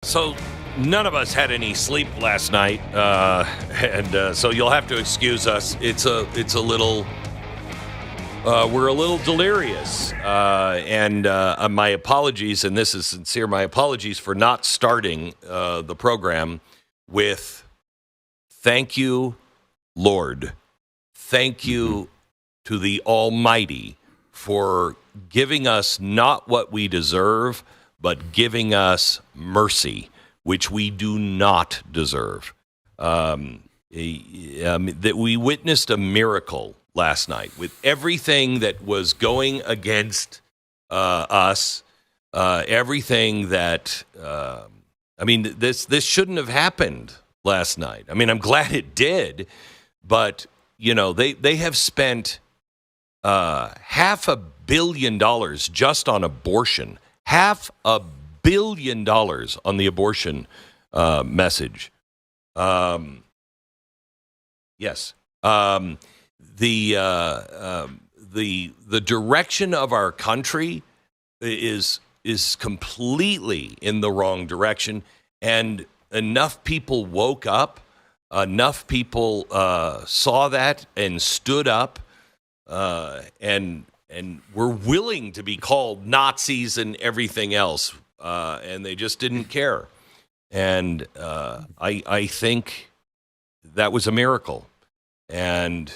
So none of us had any sleep last night, and so you'll have to excuse us. It's a little. We're a little delirious, and my apologies, and this is sincere. My apologies for not starting the program with "Thank you, Lord." Thank you to the Almighty for giving us not what we deserve, but giving us mercy, which we do not deserve. That we witnessed a miracle last night with everything that was going against us, everything that, this shouldn't have happened last night. I mean, I'm glad it did, but, they have spent $500 million just on abortion. $500 million on the abortion message. Yes. The direction of our country is completely in the wrong direction, and enough people woke up, enough people saw that and stood up, and were willing to be called Nazis and everything else, and they just didn't care. And I think that was a miracle, and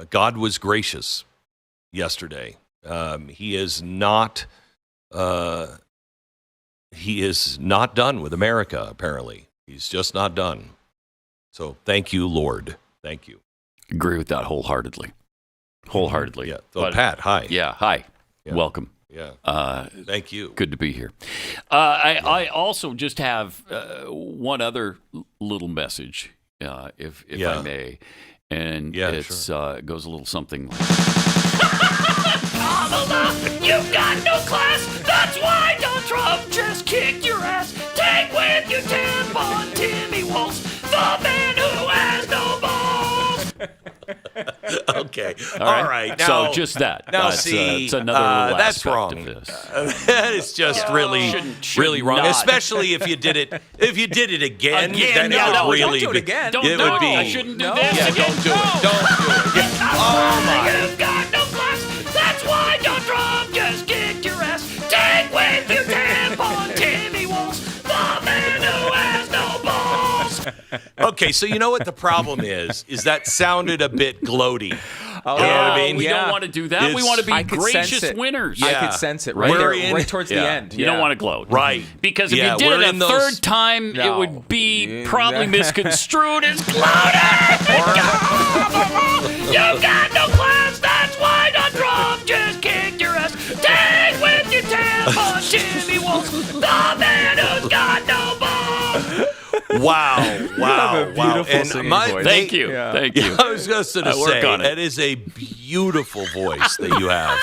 God was gracious yesterday. He is not done with America, apparently. He's just not done. So thank you, Lord. Thank you. Agree with that wholeheartedly. Yeah. So, Pat, hi. Yeah, hi. Yeah. Welcome. Yeah. Thank you. Good to be here. I also just have one other little message, if I may. And it goes a little something like, Kamala, you've got no class. That's why Donald Trump just kicked your ass. Take with you tampon Timmy Walz, the man who has no balls. Okay. All right. Now, so just that. Now, it's another little that's aspect wrong. of this. That is just really wrong. not. Especially if you did it. If you did it again, then yeah, it no, would really don't do it again. Don't it do would it. be. I shouldn't do No. this Yeah, again. don't do it. Don't do it. Yeah. Oh my. You've got no class. That's why Donald Trump just kicked your ass. Take with you tampon Timmy Walz, the man who has no balls. Okay, so you know what the problem is that sounded a bit gloaty. Oh, You know what I mean? We don't want to do that. We want to be I could sense gracious it. winners. I Yeah. could sense it right We're there, in- right towards the end. You don't want to gloat. Right. Because if Yeah, you did we're it in a those- third time, it No. would be Yeah. probably misconstrued as gloating. You got no class. That's why Donald Trump just kicked your ass. Take with you tampon Timmy Walz, the man who's got no balls. Wow. have a beautiful singing voice. Thank you. Yeah. Thank you. I was just going to I work say, on it. that is a beautiful voice that you have.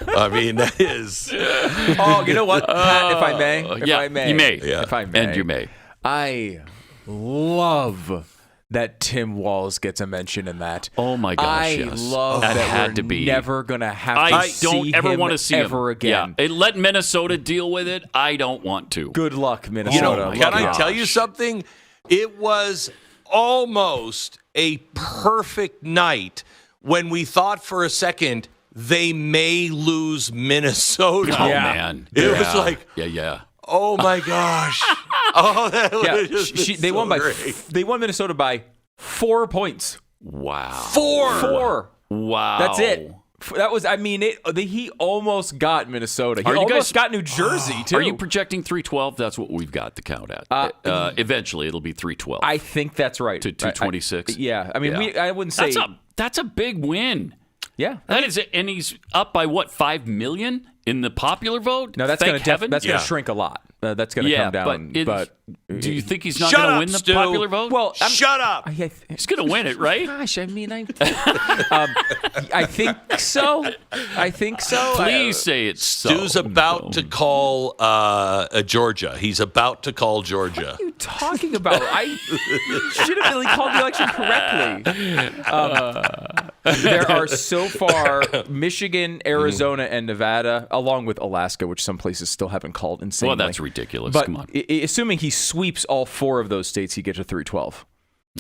I mean, that is. Oh, you know what, Pat, if I may? yeah, I may. you may. Yeah. If I may. And you may. I love that Tim Walz gets a mention in that. Oh my gosh, I yes. love That that had we're to be. never going to have to I see don't ever him want to see ever him. again. Yeah. Let Minnesota deal with it. I don't want to. Good luck, You Minnesota. know, my can I gosh. tell you something? It was almost a perfect night when we thought for a second they may lose Minnesota. Oh, Yeah. man. It was like, Yeah. oh my gosh. Oh, that Yeah, would just been they so won by great. they won Minnesota by 4 points. Wow. Four. Wow. That's it. That was, I mean, he almost got Minnesota. He Are you almost guys- got New Jersey, too. Are you projecting 312? That's what we've got to count at. Eventually, it'll be 312 I think that's right. to 226. Yeah. I mean, Yeah. I wouldn't say. That's a big win. Yeah. That is it. And he's up by what, 5 million in the popular vote? No, that's Thank heaven. that's Yeah. going to shrink a lot. That's going to come down. But do you think he's not Shut going to up, win the Stu. popular vote? well, Shut up. he's going to win it, right? Gosh, I mean, I think so. I think so. Please say it's so. Stu's about to call Georgia. He's about to call Georgia. What are you talking about? I should have really called the election correctly. There are so far Michigan, Arizona, and Nevada, along with Alaska, which some places still haven't called insanely. Well, that's ridiculous. But Come on. Assuming he sweeps all 4 of those states, he gets to 312.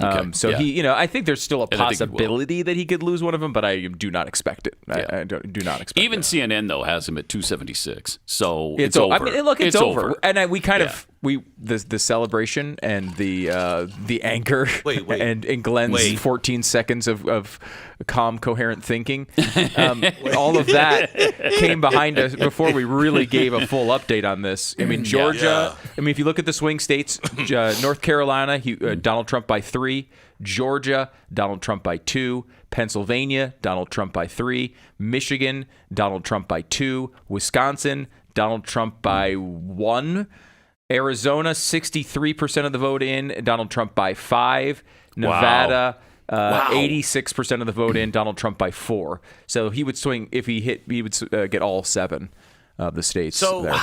Okay, So yeah. he, I think there's still a And I think he will. possibility that he could lose one of them, but I do not expect it. I do not expect Even it. CNN though has him at 276. So It's over. I mean, look, it's over. And we kind Yeah. of the celebration and the anchor Wait. and Glenn's Wait. 14 seconds of calm, coherent thinking. All of that came behind us before we really gave a full update on this. I mean, Georgia. Yeah. I mean, if you look at the swing states, North Carolina, Donald Trump by 3. Georgia, Donald Trump by 2. Pennsylvania, Donald Trump by 3. Michigan, Donald Trump by 2. Wisconsin, Donald Trump by 1. Arizona, 63% of the vote in, Donald Trump by 5. Nevada, 86% of the vote in, Donald Trump by 4. So he would swing if he hit. He would get all 7 of the states. So there.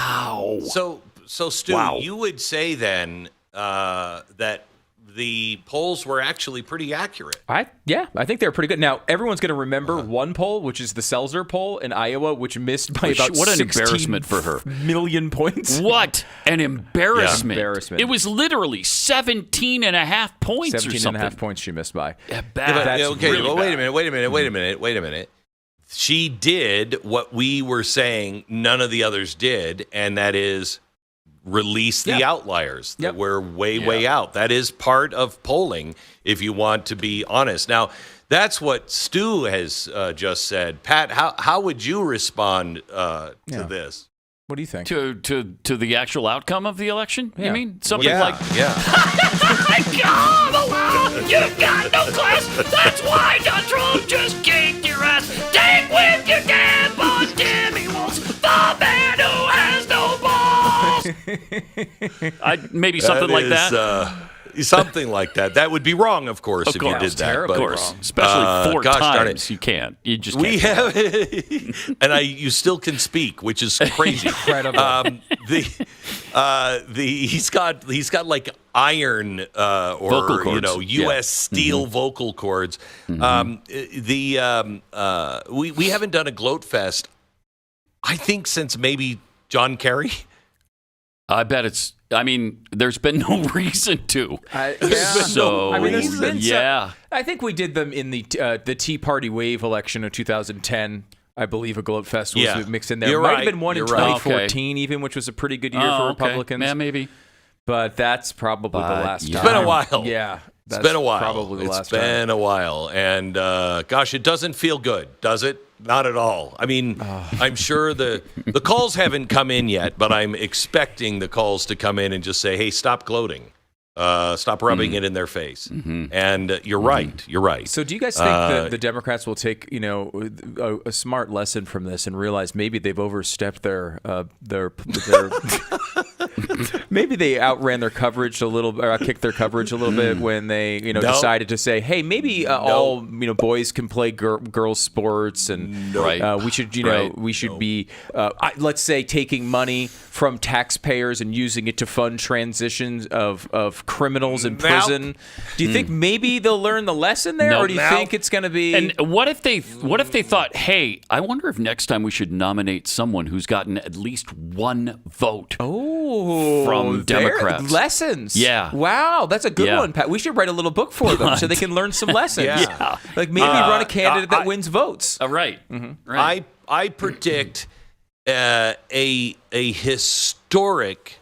So Stu, you would say then that the polls were actually pretty accurate. I think they're pretty good. Now, everyone's going to remember one poll, which is the Seltzer poll in Iowa, which missed by about What an 16 embarrassment for her. million points. What an embarrassment. Yeah. Embarrassment. It was literally 17 and a half points 17 or something. and a half points she missed by. Yeah, But, bad. That's okay, really well, wait a bad. minute. Wait a minute. She did what we were saying none of the others did, and that is release the outliers that were way out. That is part of polling, if you want to be honest. Now, that's what Stu has just said. Pat, how would you respond to this? What do you think? To the actual outcome of the election? Yeah. You mean something like Kamala, you've got no class. That's why Donald Trump just kicked your ass. Take with your damn on Timmy Walz, the man who has no balls. maybe something like that? Something like that. That would be wrong, of course, if you did that. Of course, especially 4 gosh darn times. it. You can't. You just We can't. have, and you still can speak, which is crazy. Incredible. He's got like iron or Vocal cords. U.S. steel vocal cords. We haven't done a gloat fest, I think, since maybe John Kerry. I bet it's. I mean, there's been no reason to. So I mean, there's been yeah. I think we did them in the Tea Party wave election of 2010. I believe a gloat fest was mixed in there. You're Might right. have been one in You're right. 2014, even, which was a pretty good year for Republicans. Yeah, maybe. But that's probably the last time. It's been a while. Yeah. It's been a while. Probably the last It's been a while. And gosh, it doesn't feel good, does it? Not at all. I mean, I'm sure the calls haven't come in yet, but I'm expecting the calls to come in and just say, hey, stop gloating. Stop rubbing it in their face. And you're right. You're right. So do you guys think that the Democrats will take, a smart lesson from this and realize maybe they've overstepped their maybe they outran their coverage a little, or outkicked their coverage a little bit when they, decided to say, hey, maybe all boys can play girls sports, and we should, we should be, let's say, taking money from taxpayers and using it to fund transitions of criminals in prison. Do you think maybe they'll learn the lesson there, or do you think it's going to be? And what if they thought, hey, I wonder if next time we should nominate someone who's gotten at least 1 vote. From Democrats. Lessons. Yeah. Wow, that's a good one, Pat. We should write a little book for them so they can learn some lessons. Yeah. Like maybe run a candidate that wins votes. Right. Right. I predict a historic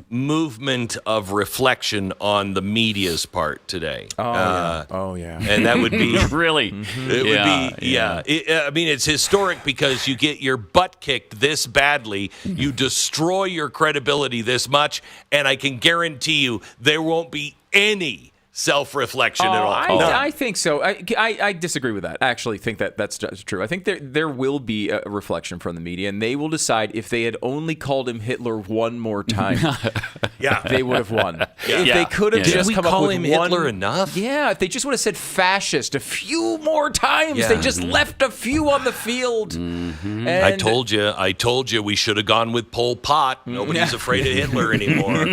movement of reflection on the media's part today. Oh yeah. And that would be really. It would be, I mean, it's historic because you get your butt kicked this badly, you destroy your credibility this much, and I can guarantee you there won't be any self-reflection at all. I think so. I disagree with that. I actually think that's true. I think there will be a reflection from the media, and they will decide if they had only called him Hitler one more time, they would have won. If they could have just come up with him one, Hitler enough? Yeah, if they just would have said fascist a few more times, they just left a few on the field. And I told you we should have gone with Pol Pot. Nobody's afraid of Hitler anymore.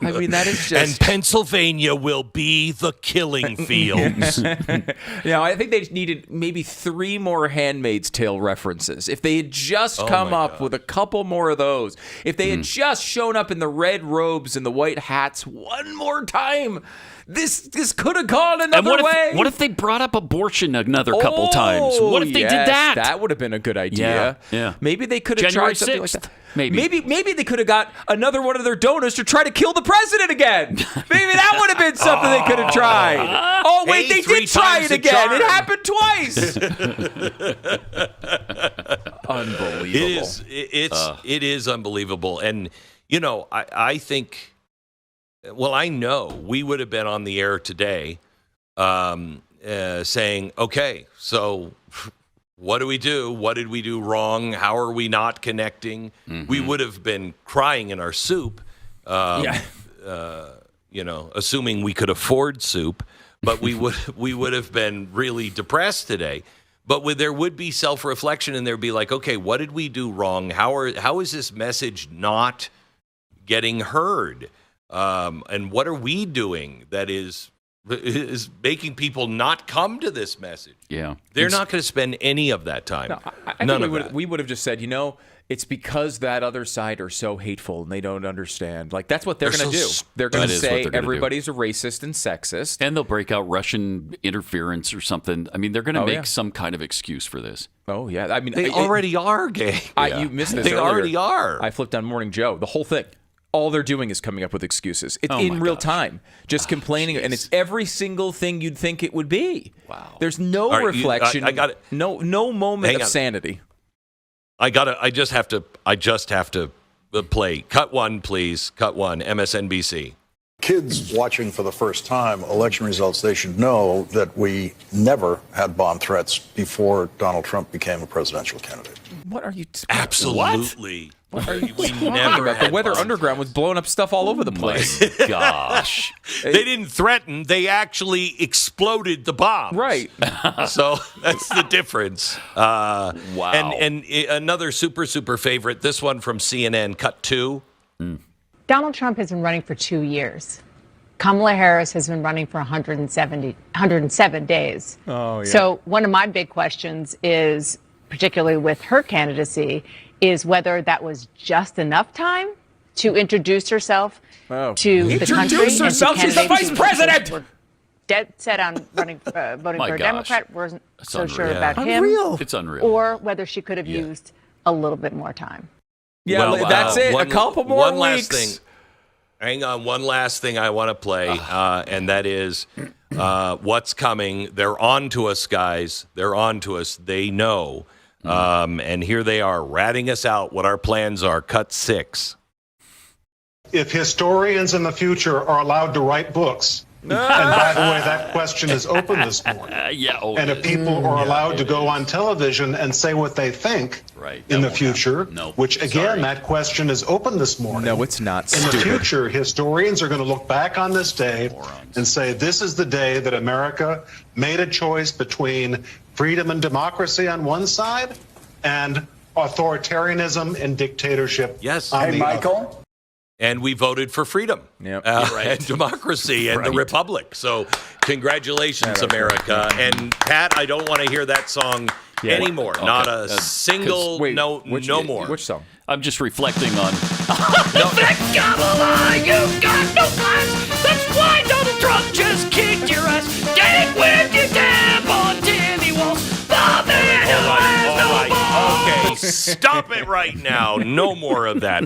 I mean, that is And Pennsylvania will be the killing fields. I think they needed maybe 3 more Handmaid's Tale references. If they had just come up with a couple more of those, if they had just shown up in the red robes and the white hats one more time, this could have gone another way. What if they brought up abortion another couple times? What if they did that? That would have been a good idea. Yeah. Maybe they could have January tried something 6th, like that. maybe they could have got another one of their donors to try to kill the president again. Maybe that would have been something they could have tried. Oh wait, Hey, they 3 did try times it the again. charm. It happened twice. Unbelievable. It is unbelievable. And I think, well, I know we would have been on the air today saying, okay, so what do we do? What did we do wrong? How are we not connecting? We would have been crying in our soup, assuming we could afford soup, but we would have been really depressed today. But there would be self-reflection, and there'd be like, okay, what did we do wrong? How is this message not getting heard? And what are we doing that is making people not come to this message? Yeah. They're not going to spend any of that time. No, I think we would have just said, it's because that other side are so hateful and they don't understand. Like, that's what they're going to do. They're going to say everybody's a racist and sexist. And they'll break out Russian interference or something. I mean, they're going to make some kind of excuse for this. Oh, yeah. I mean, they already are gay. You missed this They earlier. already are. I flipped on Morning Joe. The whole thing. All they're doing is coming up with excuses. It's in real time. Just complaining. Geez. And it's every single thing you'd think it would be. Wow. There's no reflection. I got it. No moment of sanity. I just have to play. Cut 1, please. Cut 1. MSNBC. Kids watching for the first time election results, they should know that we never had bomb threats before Donald Trump became a presidential candidate. What are you? Absolutely. What are you we talking never about? had The Weather bombs. Underground was blowing up stuff all over the place. Gosh. They didn't threaten. They actually exploded the bomb. Right. So that's the difference. Wow. And another super favorite, this one from CNN, cut 2. Donald Trump has been running for 2 years. Kamala Harris has been running for 107 days. Oh, yeah. So one of my big questions is, particularly with her candidacy, is whether that was just enough time to introduce herself to the country. Introduce herself? She's the vice president! We're dead set on voting for a Democrat. Wasn't so unreal. sure about Unreal. him. It's unreal. Or whether she could have used a little bit more time. Yeah, Well, that's it. a couple more one weeks. last thing. Hang on. One last thing I want to play, and that is what's coming. They're on to us, guys. They're on to us. They know. And here they are ratting us out what our plans are. Cut 6. If historians in the future are allowed to write books, and by the way, that question is open this morning. And if people are allowed to go on television and say what they think in the future, which again, that question is open this morning. No, it's not. In the future, historians are going to look back on this day and say, this is the day that America made a choice between freedom and democracy on one side and authoritarianism and dictatorship on the other. And we voted for freedom and democracy and the republic. So congratulations, America. And Pat, I don't want to hear that song anymore. Okay. Not a single, no more. Which song? I'm just reflecting on... Beck, Kamala, you've got no class. That's why Donald Trump just kicked your ass. Get with your tampon, Timmy Walz, the man who has no balls. Okay, stop it right now. No more of that.